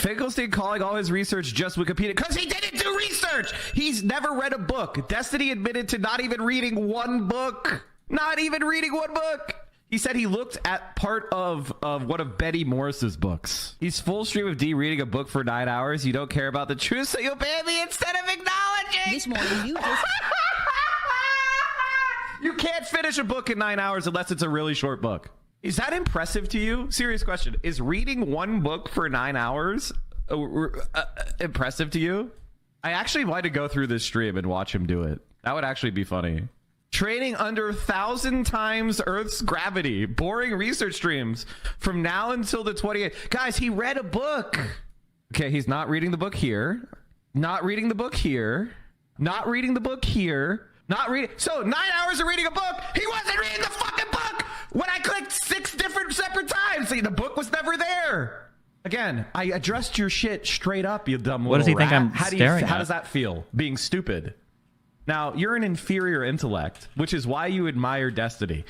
Finkelstein calling all his research just Wikipedia because he didn't do research. He's never read a book. Destiny admitted to not even reading one book. Not even reading one book. He said he looked at part of one of Betty Morris's books. He's full stream of D reading a book for 9 hours. You don't care about the truth, so you'll ban me instead of acknowledging. This morning, you just... You can't finish a book in 9 hours unless it's a really short book. Is that impressive to you? Serious question. Is reading one book for 9 hours impressive to you? I actually want to go through this stream and watch him do it. That would actually be funny. Training under 1,000 times Earth's gravity. Boring research streams from now until the 28th. Guys, he read a book. Okay, he's not reading the book here. Not reading the book here. Not reading the book here. Not reading. So 9 hours of reading a book. He wasn't reading the fucking book when I clicked 6 different separate times. See, the book was never there. Again, I addressed your shit straight up, you dumb what little does he think rat. I'm staring at? How does that feel, being stupid? Now, you're an inferior intellect, which is why you admire Destiny.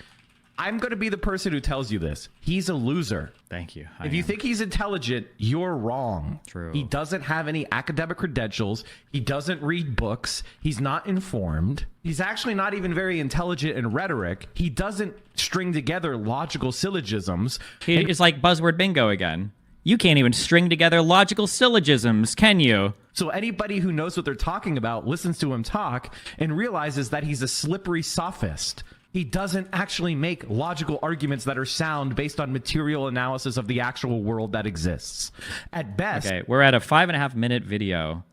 I'm going to be the person who tells you this. He's a loser. Thank you. If you think he's intelligent, you're wrong. True. He doesn't have any academic credentials. He doesn't read books. He's not informed. He's actually not even very intelligent in rhetoric. He doesn't string together logical syllogisms. It's like buzzword bingo again. You can't even string together logical syllogisms, can you? So anybody who knows what they're talking about listens to him talk and realizes that he's a slippery sophist. He doesn't actually make logical arguments that are sound based on material analysis of the actual world that exists. At best... Okay, we're at a 5.5 minute video.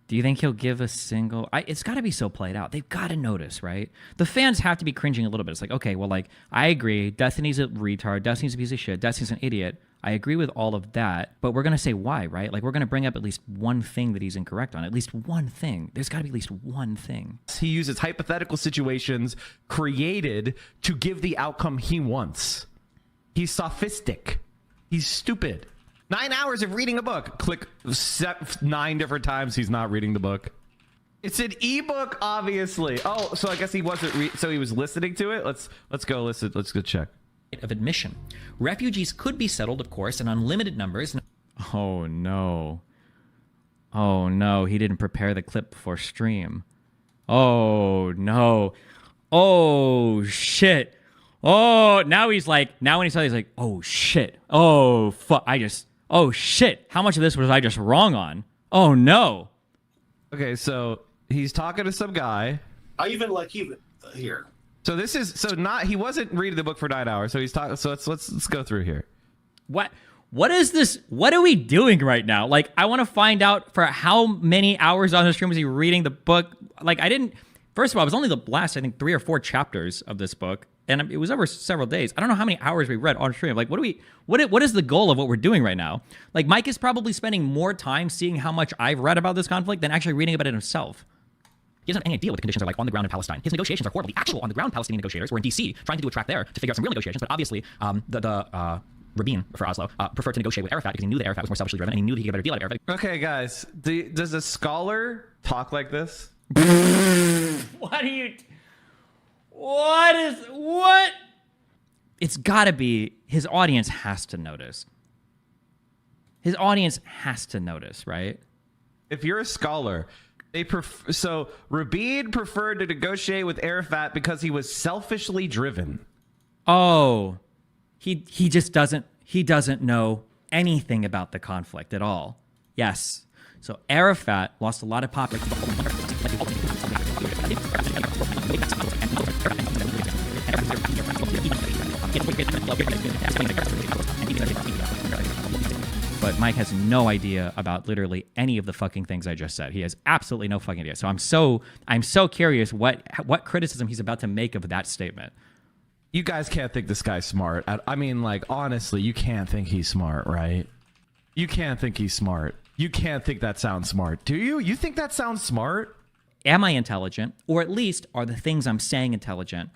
Do you think he'll give a single... it's got to be so played out. They've got to notice, right? The fans have to be cringing a little bit. It's like, okay, well, like, I agree. Destiny's a retard. Destiny's a piece of shit. Destiny's an idiot. I agree with all of that, but we're going to say why, right? Like, we're going to bring up at least one thing that he's incorrect on. At least one thing. There's got to be at least one thing. He uses hypothetical situations created to give the outcome he wants. He's sophistic. He's stupid. 9 hours of reading a book. Click 9 different times he's not reading the book. It's an ebook, obviously. Oh, so I guess he wasn't so he was listening to it. Let's go listen. Let's go check. of admission. Refugees could be settled, of course, in unlimited numbers. Oh, no. Oh, no. He didn't prepare the clip before stream. Oh, no. Oh, shit. Oh, now he's like, now when he saw it, he's like, oh, shit. Oh, fuck. Oh, shit. How much of this was I just wrong on? Oh, no. Okay, so he's talking to some guy. I even like here. So this is he wasn't reading the book for 9 hours. So he's talking. So let's go through here. What is this? What are we doing right now? Like, I want to find out for how many hours on the stream was he reading the book. Like, first of all, it was only the last, I think, 3 or 4 chapters of this book. And it was over several days. I don't know how many hours we read on stream. Like, what is the goal of what we're doing right now? Like, Mike is probably spending more time seeing how much I've read about this conflict than actually reading about it himself. He doesn't have any idea what the conditions are like on the ground in Palestine. His negotiations are horrible. The actual on-the-ground Palestinian negotiators were in D.C. trying to do a track there to figure out some real negotiations, but obviously the Rabin for Oslo preferred to negotiate with Arafat because he knew that Arafat was more selfishly driven and he knew that he could get a better deal out of Arafat. Okay, guys, does a scholar talk like this? What? It's gotta be, his audience has to notice. His audience has to notice, right? If you're a scholar, so Rabin preferred to negotiate with Arafat because he was selfishly driven. Oh, he just doesn't know anything about the conflict at all. Yes. So Arafat lost a lot of popularity. But Mike has no idea about literally any of the fucking things I just said. He has absolutely no fucking idea. So I'm so curious what criticism he's about to make of that statement. You guys can't think this guy's smart. I mean, like, honestly, you can't think he's smart, right? You can't think he's smart. You can't think that sounds smart. Do you? You think that sounds smart? Am I intelligent? Or at least are the things I'm saying intelligent?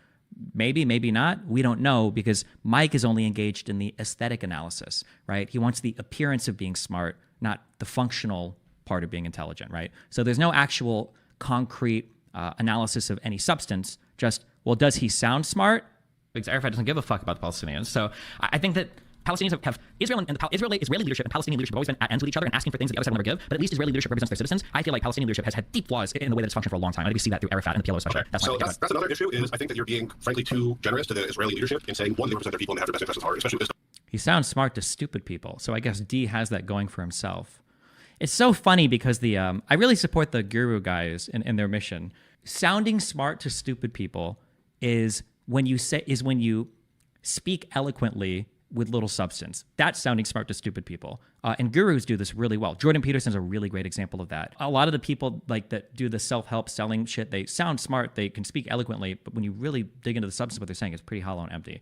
Maybe, maybe not. We don't know because Mike is only engaged in the aesthetic analysis, right? He wants the appearance of being smart, not the functional part of being intelligent, right? So there's no actual concrete analysis of any substance. Just, well, does he sound smart? Because Arafat doesn't give a fuck about the Palestinians. So I think that Palestinians have Israeli leadership and Palestinian leadership have always been at ends with each other and asking for things that the other side will never give. But at least Israeli leadership represents their citizens. I feel like Palestinian leadership has had deep flaws in the way that it's functioned for a long time. I think we see that through Arafat and the PLO especially. Okay. That's So that's another issue. Is I think that you're being frankly too generous to the Israeli leadership in saying, one, they represent their people and they have their best interests at heart, especially with this. He sounds smart to stupid people. So I guess D has that going for himself. It's so funny because I really support the guru guys in their mission. Sounding smart to stupid people is when you speak eloquently with little substance. That's sounding smart to stupid people. And gurus do this really well. Jordan Peterson's a really great example of that. A lot of the people like that do the self-help selling shit, they sound smart, they can speak eloquently, but when you really dig into the substance of what they're saying, it's pretty hollow and empty.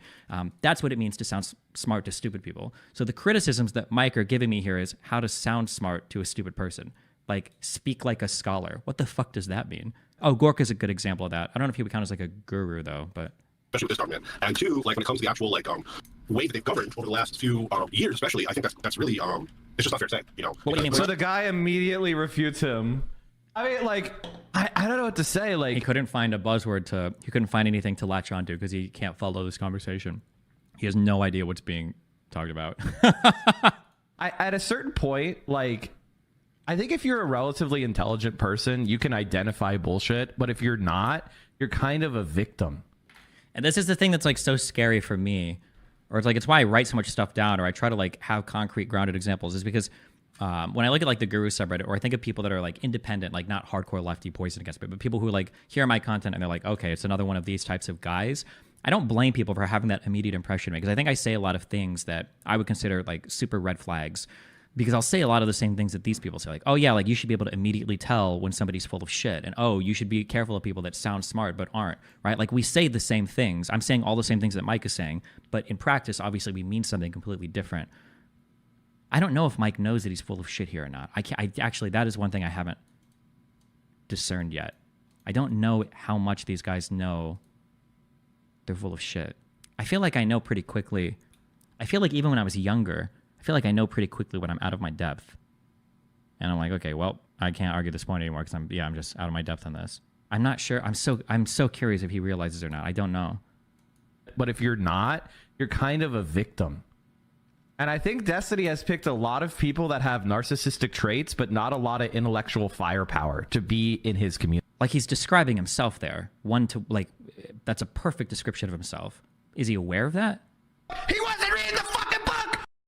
That's what it means to sound smart to stupid people. So the criticisms that Mike are giving me here is how to sound smart to a stupid person. Like, speak like a scholar. What the fuck does that mean? Oh, Gorka's a good example of that. I don't know if he would count as like a guru though, but... Especially with this government. And two, like when it comes to the actual way that they've governed over the last few years, especially, I think that's really it's just not fair to say, you know. What do you mean? So the guy immediately refutes him. I mean, like, I don't know what to say. Like, he couldn't find a buzzword he couldn't find anything to latch onto because he can't follow this conversation. He has no idea what's being talked about. at a certain point, like, I think if you're a relatively intelligent person, you can identify bullshit. But if you're not, you're kind of a victim. And this is the thing that's like so scary for me, or it's why I write so much stuff down, or I try to like have concrete grounded examples, is because when I look at like the guru subreddit, or I think of people that are like independent, like not hardcore lefty poison against me, but people who like hear my content and they're like, okay, it's another one of these types of guys. I don't blame people for having that immediate impression of me, because I think I say a lot of things that I would consider like super red flags, because I'll say a lot of the same things that these people say, like, oh yeah, like you should be able to immediately tell when somebody's full of shit, and oh, you should be careful of people that sound smart but aren't, right? Like we say the same things. I'm saying all the same things that Mike is saying, but in practice, obviously we mean something completely different. I don't know if Mike knows that he's full of shit here or not. Actually, that is one thing I haven't discerned yet. I don't know how much these guys know they're full of shit. I feel like I know pretty quickly. I feel like even when I was younger, I feel like I know pretty quickly when I'm out of my depth. And I'm like, okay, well, I can't argue this point anymore because I'm just out of my depth on this. I'm not sure. I'm so curious if he realizes or not. I don't know. But if you're not, you're kind of a victim. And I think Destiny has picked a lot of people that have narcissistic traits, but not a lot of intellectual firepower to be in his community. Like he's describing himself there. That's a perfect description of himself. Is he aware of that? He